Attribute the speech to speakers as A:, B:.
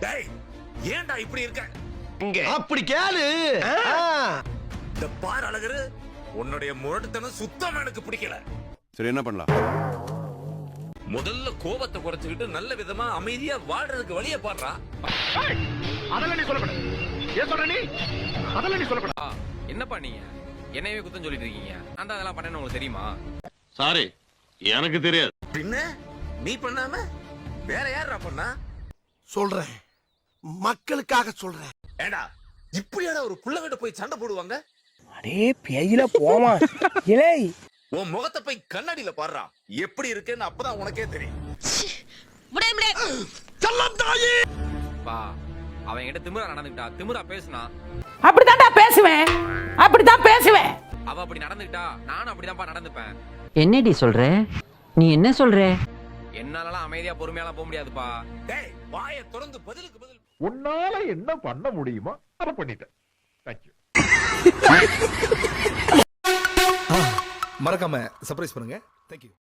A: டேய் ஏன்டா இப்படி இருக்க?
B: இங்க
C: அப்படி கேளு.
A: இந்த பார் அழகரு, உன்னுடைய முரட்டுத்தனம் சுத்தமா எனக்கு பிடிக்கல.
D: சரி என்ன பண்ணலாம்?
A: முதல்ல கோபத்தை குறைச்சுக்கிட்டு நல்ல விதமா அமைதியா வாழ்றதுக்கு வழிய பாடுறா.
B: அதெல்லாம் நீ சொல்லக்கூடாது. ஏன் சொல்ற நீ? அதெல்லாம் நீ சொல்லக்கூடாது.
E: என்னப்பா நீங்க என்னையவே குத்தம் சொல்லிட்டு இருக்கீங்க? அந்த அதெல்லாம் பண்ணேன்னு உங்களுக்கு தெரியுமா?
C: சாரி, எனக்கு தெரியாது.
A: பின்ன நீ பண்ணாம வேற யாரா பண்ணா?
F: சொல்றேன், மக்களுக்காக சொல்றேன்.
A: ஏண்டா இப்படியாடா ஒரு புள்ளகிட்ட போய் சண்டை போடுவாங்க?
G: அடே பேயில போமா இலே
A: உன் முகத்தை போய் கண்ணாடியில பாடுறா, எப்படி இருக்குன்னு அப்பதான் உனக்கே தெரியும்.
E: பா அவன் கிட்ட திமிரா நடந்துக்கிட்டா, திமிரா பேசுனா
G: அப்படித்தான்டா பேசுவேன், அப்படித்தான் பேசுவேன்.
E: அவ அப்படி நடந்துக்கிட்டா நானும் அப்படிதான்ப்பா நடந்துப்பேன்.
H: என்னடி சொல்ற? நீ என்ன சொல்ற?
E: என்னாலலாம் அமைதியா பொறுமையாலாம் போக முடியாதுப்பா.
A: டேய் வாயை திறந்து பதிலுக்கு பதில்.
B: உன்னால என்ன பண்ண முடியுமோ அதை பண்ணிட்டேன். தேங்க்யூ.
F: மறக்காம சர்ப்ரைஸ் பண்ணுங்க. தேங்க்யூ.